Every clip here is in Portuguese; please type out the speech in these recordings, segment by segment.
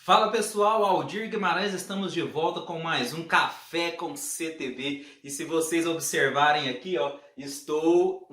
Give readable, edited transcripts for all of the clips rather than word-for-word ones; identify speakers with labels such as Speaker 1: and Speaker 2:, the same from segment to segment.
Speaker 1: Fala pessoal, Aldir Guimarães, estamos de volta com mais um Café com CTV. E se vocês observarem aqui, ó, estou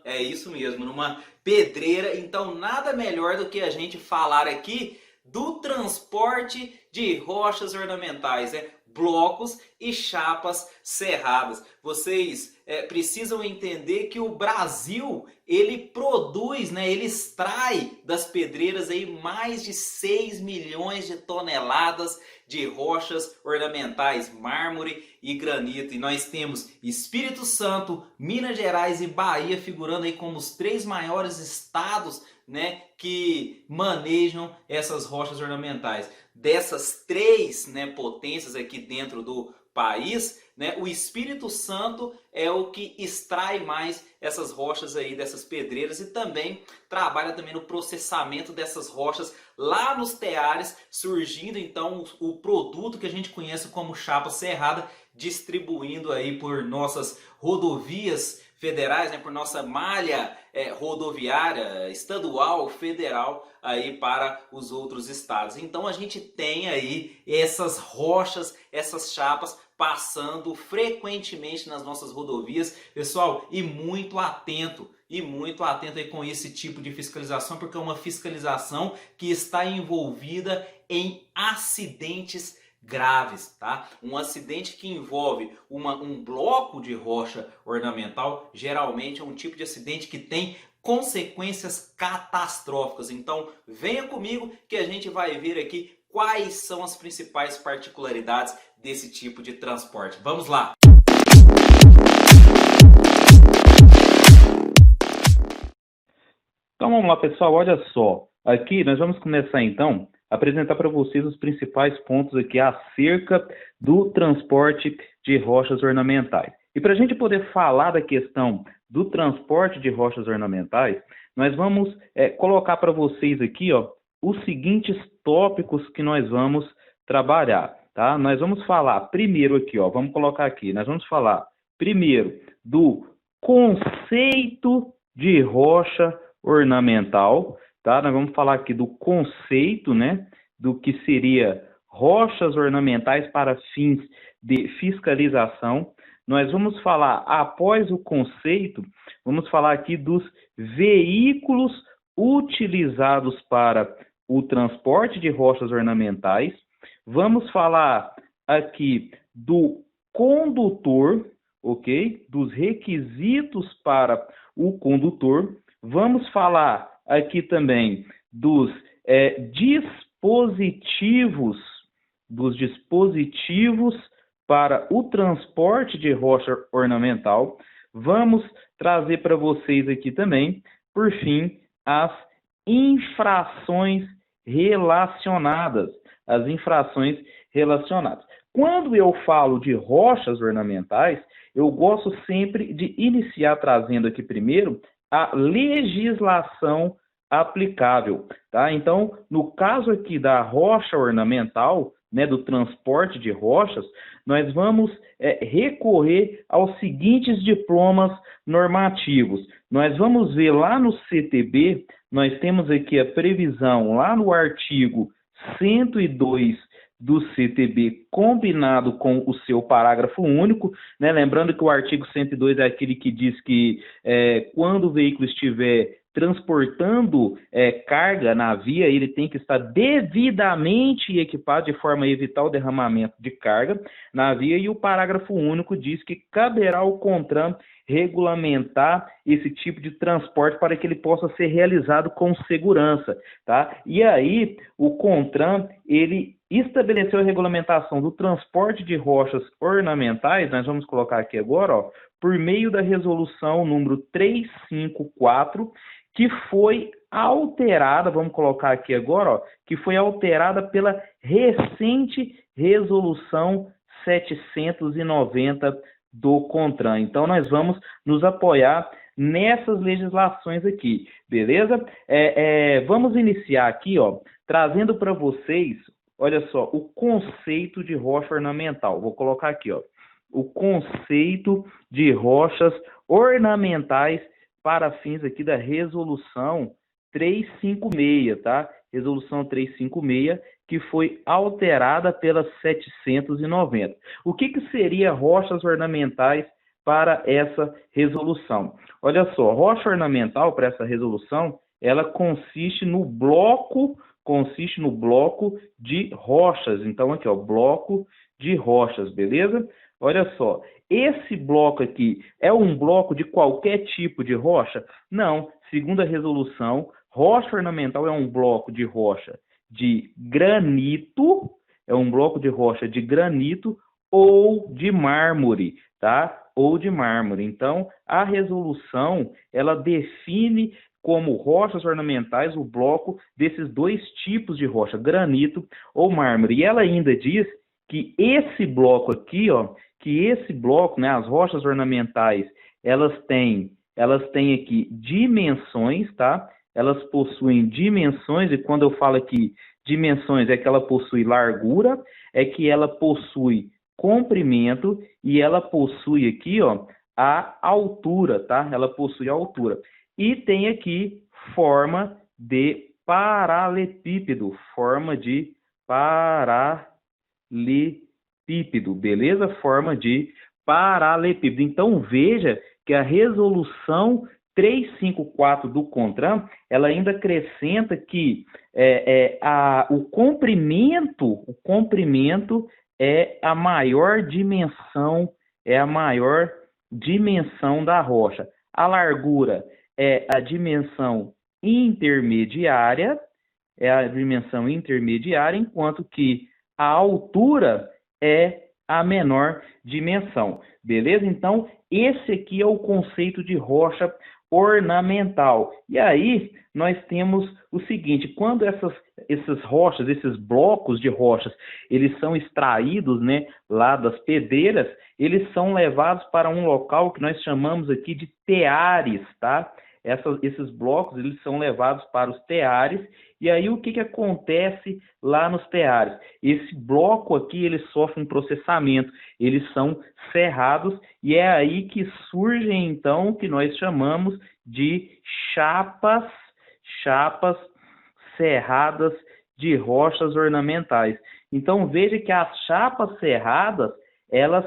Speaker 1: é isso mesmo, numa pedreira. Então nada melhor do que a gente falar aqui do transporte de rochas ornamentais, né? Blocos e chapas serradas. Vocês precisam entender que o Brasil ele produz, né, ele extrai das pedreiras aí mais de 6 milhões de toneladas de rochas ornamentais, mármore e granito. E nós temos Espírito Santo, Minas Gerais e Bahia figurando aí como os três maiores estados, né, que manejam essas rochas ornamentais. Dessas três, né, potências aqui dentro do país, né, o Espírito Santo é o que extrai mais essas rochas aí dessas pedreiras e também trabalha também no processamento dessas rochas lá nos teares, surgindo então o produto que a gente conhece como chapa serrada, distribuindo aí por nossas rodovias federais, né, por nossa malha rodoviária estadual, federal, aí para os outros estados. Então a gente tem aí essas rochas, essas chapas passando frequentemente nas nossas rodovias, pessoal, e muito atento aí com esse tipo de fiscalização, porque é uma fiscalização que está envolvida em acidentes graves, tá? Um acidente que envolve um bloco de rocha ornamental, geralmente é um tipo de acidente que tem consequências catastróficas. Então, venha comigo que a gente vai ver aqui quais são as principais particularidades desse tipo de transporte. Vamos lá!
Speaker 2: Então vamos lá, pessoal, olha só. Aqui nós vamos começar então a apresentar para vocês os principais pontos aqui acerca do transporte de rochas ornamentais. E para a gente poder falar da questão do transporte de rochas ornamentais, nós vamos colocar para vocês aqui, ó, os seguintes tópicos que nós vamos trabalhar, tá? Nós vamos falar primeiro aqui, ó, vamos colocar aqui, nós vamos falar primeiro do conceito de rocha ornamental, tá? Nós vamos falar aqui do conceito, né, do que seria rochas ornamentais para fins de fiscalização. Nós vamos falar, após o conceito, vamos falar aqui dos veículos utilizados para o transporte de rochas ornamentais. Vamos falar aqui do condutor, ok? Dos requisitos para o condutor. Vamos falar aqui também dos dispositivos para o transporte de rocha ornamental. Vamos trazer para vocês aqui também, por fim, as infrações relacionadas. As infrações relacionadas. Quando eu falo de rochas ornamentais, eu gosto sempre de iniciar trazendo aqui primeiro a legislação aplicável, tá? Então, no caso aqui da rocha ornamental, né, do transporte de rochas, nós vamos recorrer aos seguintes diplomas normativos. Nós vamos ver lá no CTB, nós temos aqui a previsão lá no artigo 102 do CTB combinado com o seu parágrafo único, né? Lembrando que o artigo 102 é aquele que diz que quando o veículo estiver transportando carga na via, ele tem que estar devidamente equipado de forma a evitar o derramamento de carga na via, e o parágrafo único diz que caberá ao CONTRAN regulamentar esse tipo de transporte para que ele possa ser realizado com segurança, tá? E aí, o CONTRAN, ele estabeleceu a regulamentação do transporte de rochas ornamentais, nós vamos colocar aqui agora, ó, por meio da resolução número 354, que foi alterada, vamos colocar aqui agora, ó, que foi alterada pela recente resolução 790 do CONTRAN. Então, nós vamos nos apoiar nessas legislações aqui, beleza? Vamos iniciar aqui, ó, trazendo para vocês, olha só, o conceito de rocha ornamental. Vou colocar aqui, ó, o conceito de rochas ornamentais para fins aqui da resolução 356, tá? Resolução 356, que foi alterada pela 790. O que seria rochas ornamentais para essa resolução? Olha só, rocha ornamental para essa resolução, ela consiste no bloco de rochas. Então aqui, ó, bloco de rochas, beleza? Olha só, esse bloco aqui é um bloco de qualquer tipo de rocha? Não, segundo a resolução, rocha ornamental é um bloco de rocha de granito, ou de mármore, tá? Ou de mármore. Então, a resolução, ela define como rochas ornamentais o bloco desses dois tipos de rocha, granito ou mármore. E ela ainda diz que esse bloco aqui, ó, né, as rochas ornamentais, elas têm aqui dimensões, tá? Elas possuem dimensões, e quando eu falo aqui dimensões, é que ela possui largura, é que ela possui comprimento e ela possui aqui, ó, a altura, tá? Ela possui a altura. E tem aqui forma de paralelepípedo, beleza? Forma de paralelepípedo. Então, veja que a resolução 354 do CONTRAN, ela ainda acrescenta que o comprimento é a maior dimensão, da rocha. A largura é a dimensão intermediária, enquanto que a altura é a menor dimensão, beleza? Então, esse aqui é o conceito de rocha ornamental. E aí, nós temos o seguinte, quando essas rochas, esses blocos de rochas, eles são extraídos, né, lá das pedreiras, eles são levados para um local que nós chamamos aqui de teares, tá? Esses blocos, eles são levados para os teares, e aí o que acontece lá nos teares? Esse bloco aqui, ele sofre um processamento, eles são serrados, e é aí que surgem, então, o que nós chamamos de chapas serradas de rochas ornamentais. Então, veja que as chapas serradas, elas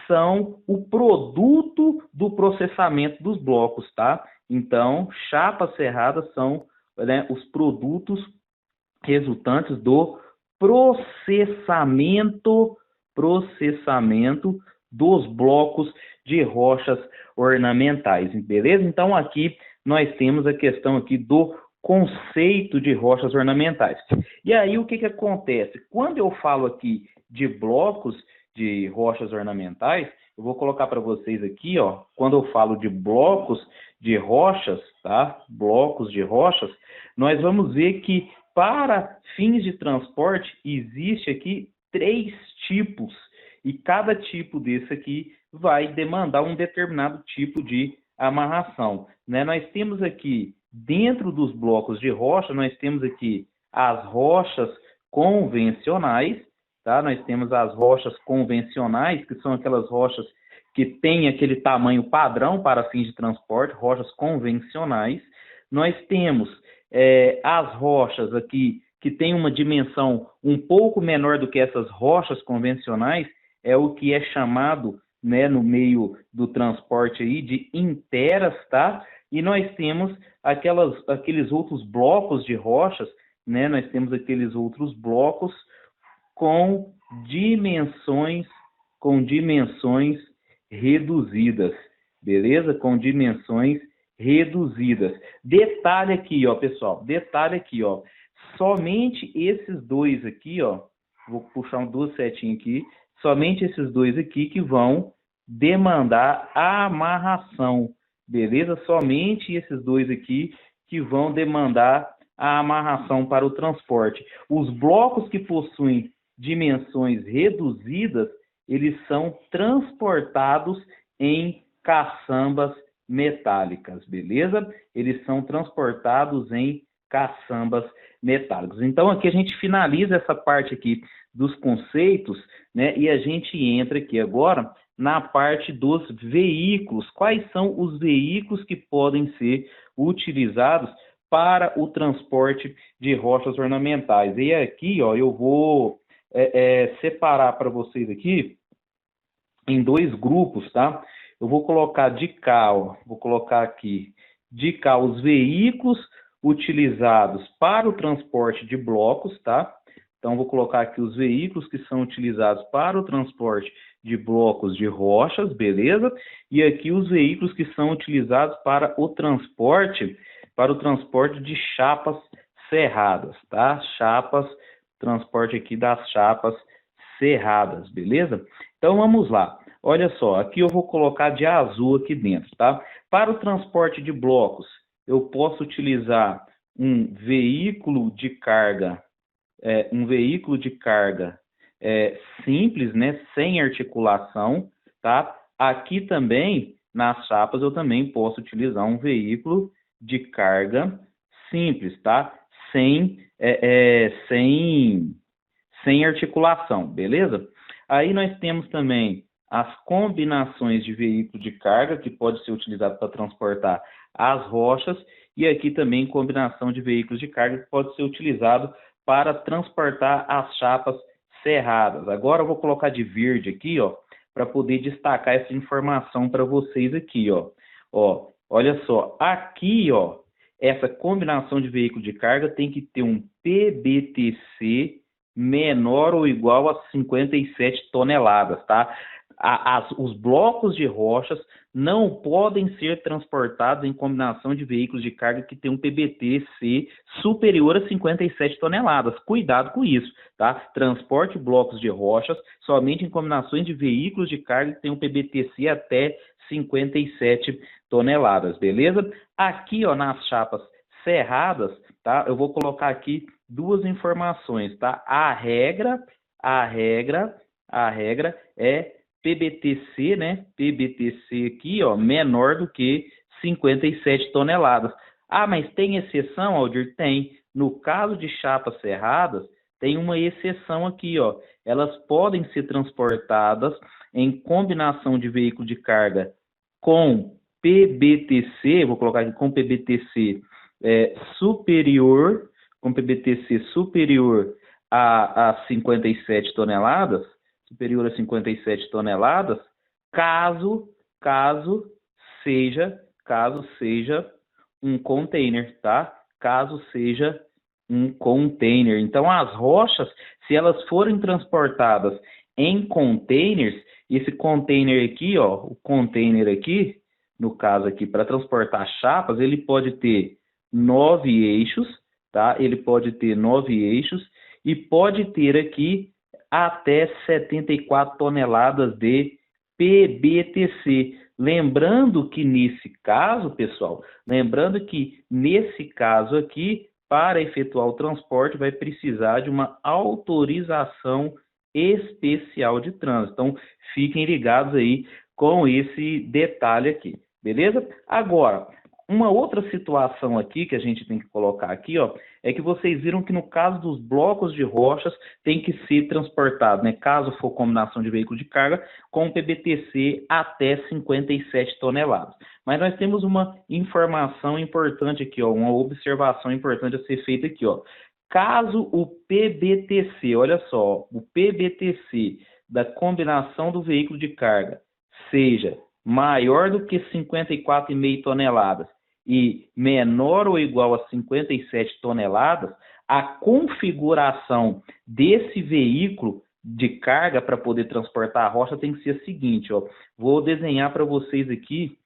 Speaker 2: são o produto do processamento dos blocos, tá? Então, chapas serradas são, né, os produtos resultantes do processamento dos blocos de rochas ornamentais, beleza? Então, aqui nós temos a questão aqui do conceito de rochas ornamentais. E aí, o que acontece? Quando eu falo aqui de blocos de rochas ornamentais, eu vou colocar para vocês aqui, ó, quando eu falo de blocos de rochas, tá? Blocos de rochas, nós vamos ver que para fins de transporte existe aqui 3 tipos, e cada tipo desse aqui vai demandar um determinado tipo de amarração, né? Nós temos aqui, dentro dos blocos de rocha, nós temos aqui as rochas convencionais, tá? Nós temos as rochas convencionais, que são aquelas rochas que têm aquele tamanho padrão para fins de transporte, rochas convencionais. Nós temos as rochas aqui que têm uma dimensão um pouco menor do que essas rochas convencionais, é o que é chamado, né, no meio do transporte aí, de interas, tá? E nós temos aqueles outros blocos de rochas, né? Nós temos aqueles outros blocos com dimensões reduzidas, beleza? Com dimensões reduzidas. Detalhe aqui, ó, pessoal, somente esses dois aqui, ó, vou puxar duas setinhas aqui, somente esses dois aqui que vão demandar a amarração, beleza? Somente esses dois aqui que vão demandar a amarração para o transporte. Os blocos que possuem dimensões reduzidas, eles são transportados em caçambas metálicas, beleza? Eles são transportados em caçambas metálicas. Então, aqui a gente finaliza essa parte aqui dos conceitos, né? E a gente entra aqui agora na parte dos veículos. Quais são os veículos que podem ser utilizados para o transporte de rochas ornamentais. E aqui, ó, eu vou separar para vocês aqui em dois grupos, tá? Eu vou colocar de cá, ó, vou colocar aqui de cá os veículos utilizados para o transporte de blocos, tá? Então, vou colocar aqui os veículos que são utilizados para o transporte de blocos de rochas, beleza? E aqui os veículos que são utilizados para o transporte de chapas serradas, tá? Transporte aqui das chapas serradas, beleza? Então, vamos lá. Olha só, aqui eu vou colocar de azul aqui dentro, tá? Para o transporte de blocos, eu posso utilizar um veículo de carga, simples, né? Sem articulação, tá? Aqui também, nas chapas, eu também posso utilizar um veículo de carga simples, tá? Sem articulação, beleza? Aí nós temos também as combinações de veículo de carga, que pode ser utilizado para transportar as rochas, e aqui também combinação de veículos de carga, que pode ser utilizado para transportar as chapas serradas. Agora eu vou colocar de verde aqui, ó, para poder destacar essa informação para vocês aqui, ó. Ó, olha só, aqui, ó, essa combinação de veículo de carga tem que ter um PBTC menor ou igual a 57 toneladas, tá? Os blocos de rochas não podem ser transportados em combinação de veículos de carga que tem um PBTC superior a 57 toneladas. Cuidado com isso, tá? Transporte blocos de rochas somente em combinações de veículos de carga que tem um PBTC até 57 toneladas, beleza? Aqui, ó, nas chapas serradas, tá? Eu vou colocar aqui duas informações, tá? A regra é PBTC, né? PBTC aqui, ó, menor do que 57 toneladas. Ah, mas tem exceção, Aldir? Tem. No caso de chapas serradas, tem uma exceção aqui, ó. Elas podem ser transportadas em combinação de veículo de carga com PBTC, vou colocar aqui com PBTC superior a 57 toneladas, caso seja um container, tá? Caso seja um container. Então, as rochas, se elas forem transportadas em containers, esse container aqui, ó, o container aqui, no caso aqui, para transportar chapas, ele pode ter 9 eixos, tá? Ele pode ter 9 eixos e pode ter aqui até 74 toneladas de PBTC. Lembrando que nesse caso, pessoal, aqui, para efetuar o transporte, vai precisar de uma autorização especial de trânsito. Então, fiquem ligados aí com esse detalhe aqui, beleza? Agora, uma outra situação aqui que a gente tem que colocar aqui, ó, é que vocês viram que no caso dos blocos de rochas tem que ser transportado, né? Caso for combinação de veículo de carga, com PBTC até 57 toneladas. Mas nós temos uma informação importante aqui, ó, uma observação importante a ser feita aqui, ó. Caso o PBTC, olha só, o PBTC da combinação do veículo de carga seja maior do que 54,5 toneladas e menor ou igual a 57 toneladas, a configuração desse veículo de carga para poder transportar a rocha tem que ser a seguinte, ó. Vou desenhar para vocês aqui,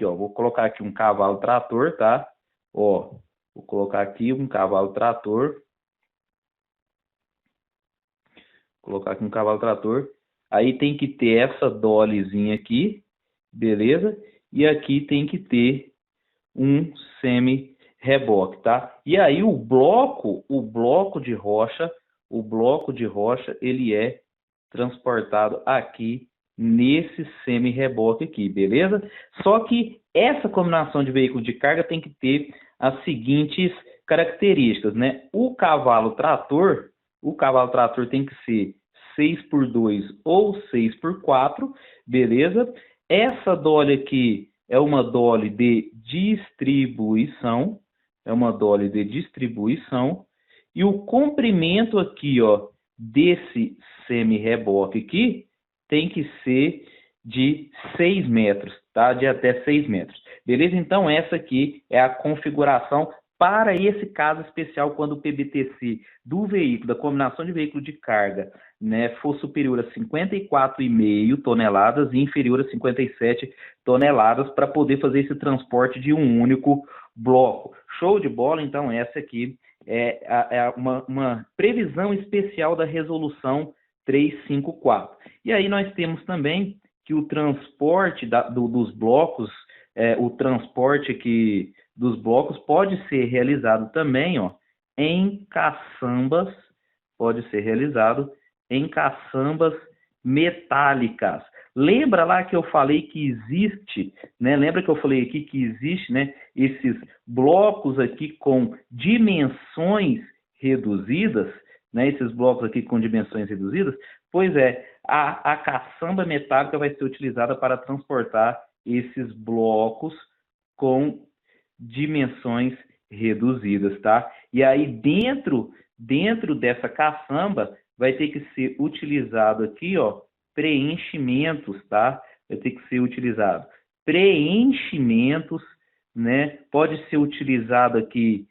Speaker 2: ó. Vou colocar aqui um cavalo trator, tá? Ó, vou colocar aqui um cavalo trator. Aí tem que ter essa dolezinha aqui, beleza? E aqui tem que ter um semi-reboque, tá? E aí o bloco de rocha, ele é transportado aqui nesse semi-reboque aqui, beleza? Só que essa combinação de veículo de carga tem que ter as seguintes características, né? O cavalo trator tem que ser 6x2 ou 6x4, beleza? Essa dole aqui é uma dole de distribuição, é uma dolly de distribuição, e o comprimento aqui, ó, desse semi-reboque aqui tem que ser de 6 metros, tá? De até 6 metros. Beleza? Então, essa aqui é a configuração para esse caso especial, quando o PBTC do veículo, da combinação de veículo de carga, né, for superior a 54,5 toneladas e inferior a 57 toneladas, para poder fazer esse transporte de um único bloco. Show de bola? Então, essa aqui é uma previsão especial da resolução 354. E aí nós temos também que o transporte dos blocos, o transporte aqui dos blocos pode ser realizado também, ó, em caçambas, pode ser realizado em caçambas metálicas. Lembra lá que eu falei que existe, né? Lembra que eu falei aqui que existe, né, esses blocos aqui com dimensões reduzidas, né? Esses blocos aqui com dimensões reduzidas? Pois é, a caçamba metálica vai ser utilizada para transportar esses blocos com dimensões reduzidas, tá? E aí dentro dessa caçamba vai ter que ser utilizado aqui, ó, preenchimentos, tá? Vai ter que ser utilizado preenchimentos, né? Pode ser utilizado aqui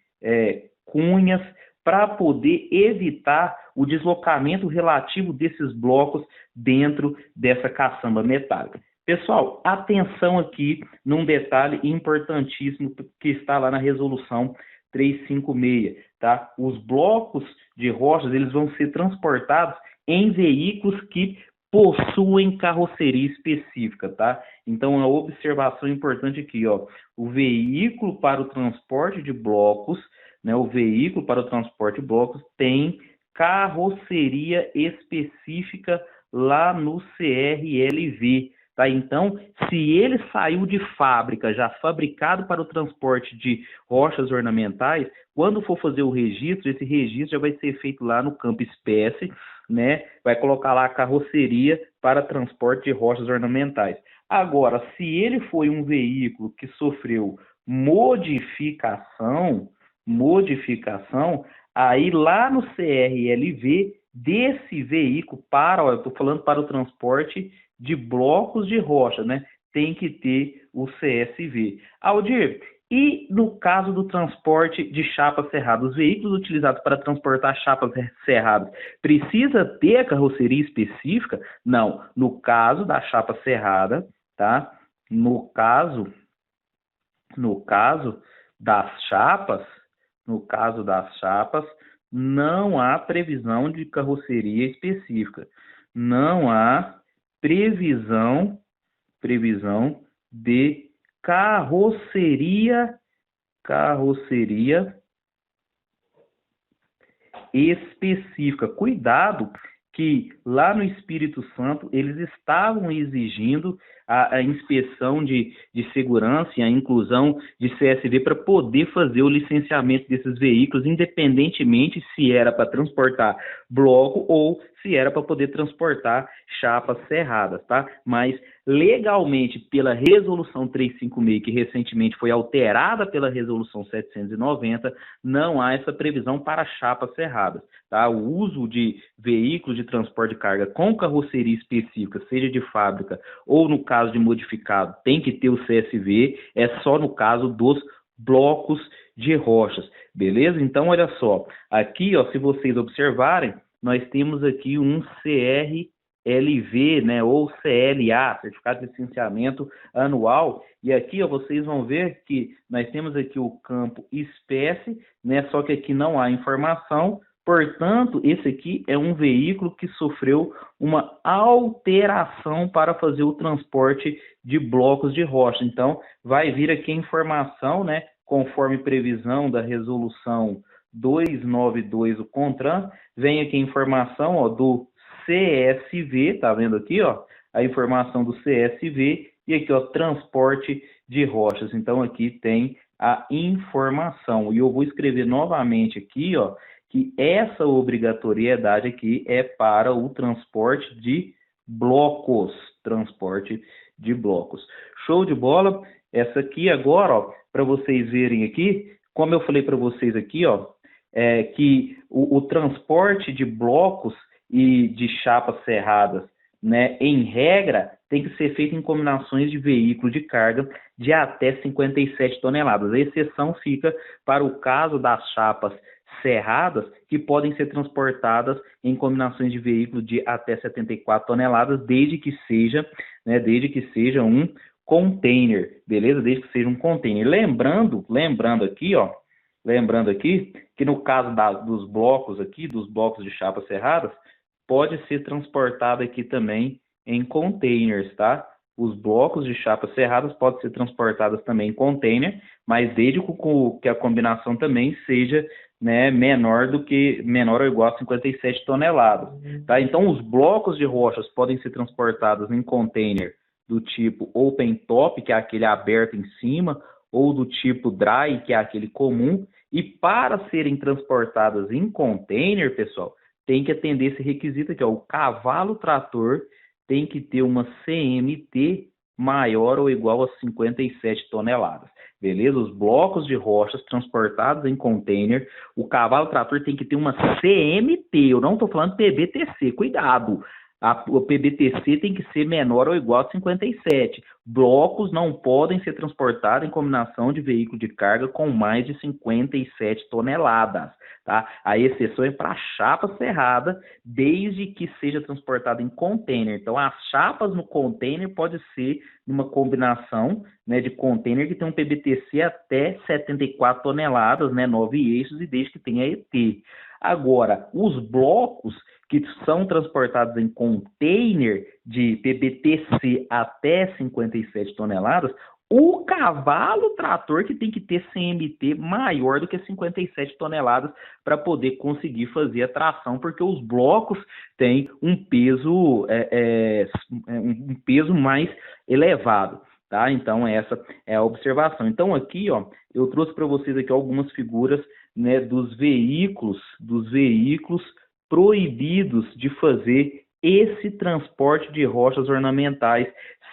Speaker 2: cunhas para poder evitar o deslocamento relativo desses blocos dentro dessa caçamba metálica. Pessoal, atenção aqui num detalhe importantíssimo que está lá na resolução 356, tá? Os blocos de rochas, eles vão ser transportados em veículos que possuem carroceria específica, tá? Então, a observação importante aqui, ó, o veículo para o transporte de blocos, né, o veículo para o transporte de blocos tem carroceria específica lá no CRLV, tá? Então, se ele saiu de fábrica, já fabricado para o transporte de rochas ornamentais, quando for fazer o registro, esse registro já vai ser feito lá no campo espécie, né? Vai colocar lá a carroceria para transporte de rochas ornamentais. Agora, se ele foi um veículo que sofreu modificação, aí lá no CRLV desse veículo eu estou falando para o transporte de blocos de rocha, né? Tem que ter o CSV. Aldir, e no caso do transporte de chapas serradas, os veículos utilizados para transportar chapas serradas, precisa ter a carroceria específica? Não. No caso da chapa serrada, tá? No caso das chapas, não há previsão de carroceria específica. Não há previsão de carroceria específica. Cuidado que lá no Espírito Santo eles estavam exigindo a inspeção de segurança e a inclusão de CSV para poder fazer o licenciamento desses veículos, independentemente se era para transportar bloco ou se era para poder transportar chapas serradas, tá? Mas legalmente, pela resolução 356, que recentemente foi alterada pela resolução 790, não há essa previsão para chapas serradas, tá? O uso de veículos de transporte de carga com carroceria específica, seja de fábrica ou no caso de modificado, tem que ter o CSV, é só no caso dos blocos de rochas, beleza? Então, olha só, aqui, ó, se vocês observarem, nós temos aqui um CRLV, né, ou CLA, Certificado de Licenciamento Anual, e aqui, ó, vocês vão ver que nós temos aqui o campo espécie, né, só que aqui não há informação. Portanto, esse aqui é um veículo que sofreu uma alteração para fazer o transporte de blocos de rocha. Então, vai vir aqui a informação, né, conforme previsão da resolução 292 do CONTRAN, vem aqui a informação, ó, do CSV, tá vendo aqui, ó, a informação do CSV, e aqui, ó, transporte de rochas. Então, aqui tem a informação. E eu vou escrever novamente aqui, ó, que essa obrigatoriedade aqui é para o transporte de blocos. Show de bola? Essa aqui agora, ó, para vocês verem aqui, como eu falei para vocês aqui, ó, que o transporte de blocos e de chapas serradas, né, em regra, tem que ser feito em combinações de veículo de carga de até 57 toneladas. A exceção fica para o caso das chapas serradas, que podem ser transportadas em combinações de veículo de até 74 toneladas, desde que seja um container, beleza? Desde que seja um container. Lembrando aqui que no caso dos blocos de chapas serradas, pode ser transportado aqui também em containers, tá? Os blocos de chapas serradas podem ser transportados também em container, mas desde que a combinação também seja, né, menor ou igual a 57 toneladas, tá? Então, os blocos de rochas podem ser transportados em container do tipo open top, que é aquele aberto em cima, ou do tipo dry, que é aquele comum, e para serem transportadas em container, pessoal, tem que atender esse requisito aqui, ó, o cavalo trator tem que ter uma CMT maior ou igual a 57 toneladas, beleza? Os blocos de rochas transportados em container, o cavalo trator tem que ter uma CMT, eu não estou falando PBTC, cuidado! O PBTC tem que ser menor ou igual a 57. Blocos não podem ser transportados em combinação de veículo de carga com mais de 57 toneladas. Tá? A exceção é para chapa serrada, desde que seja transportada em container. Então, as chapas no container pode ser numa combinação, né, de container que tem um PBTC até 74 toneladas, né, 9 eixos, e desde que tenha ET. Agora, os blocos que são transportados em container de PBTC até 57 toneladas, o cavalo trator que tem que ter CMT maior do que 57 toneladas para poder conseguir fazer a tração, porque os blocos têm um peso, um peso mais elevado. Tá? Então, essa é a observação. Então, aqui, ó, eu trouxe para vocês aqui algumas figuras, né, dos veículos proibidos de fazer esse transporte de rochas ornamentais,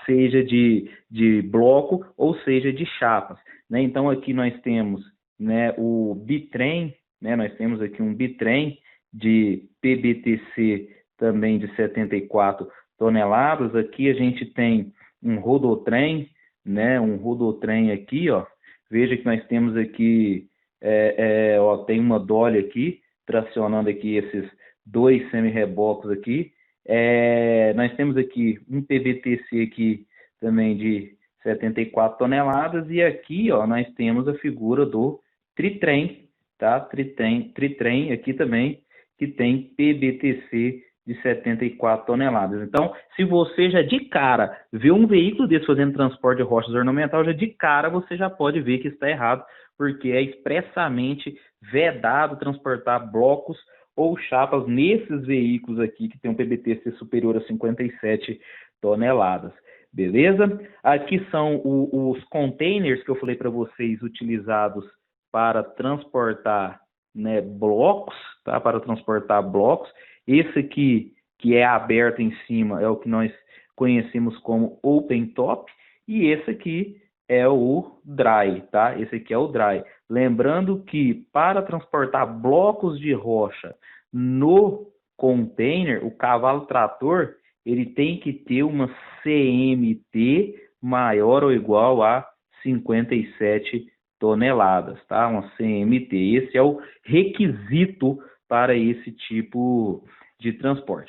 Speaker 2: seja de bloco ou seja de chapas, né? Então aqui nós temos, né, o bitrem, né? Nós temos aqui um bitrem de PBTC também de 74 toneladas. Aqui a gente tem um rodotrem, né? Um rodotrem aqui, ó. Veja que nós temos aqui, ó, tem uma dolly aqui tracionando aqui esses 2 semi-rebocos aqui. Nós temos aqui um PBTC aqui também de 74 toneladas, e aqui, ó, nós temos a figura do tritrem, tá? Tritrem aqui também, que tem PBTC de 74 toneladas. Então, se você já de cara vê um veículo desse fazendo transporte de rochas ornamentais, já de cara você já pode ver que está errado, porque é expressamente vedado transportar blocos ou chapas nesses veículos aqui que tem um PBTC superior a 57 toneladas, beleza? Aqui são os containers que eu falei para vocês, utilizados para transportar, né, blocos, tá? Para transportar blocos. Esse aqui, que é aberto em cima, é o que nós conhecemos como open top, e esse aqui é o dry, tá? Esse aqui é o dry. Lembrando que para transportar blocos de rocha no container, o cavalo trator, ele tem que ter uma CMT maior ou igual a 57 toneladas, tá? Uma CMT. Esse é o requisito para esse tipo de transporte.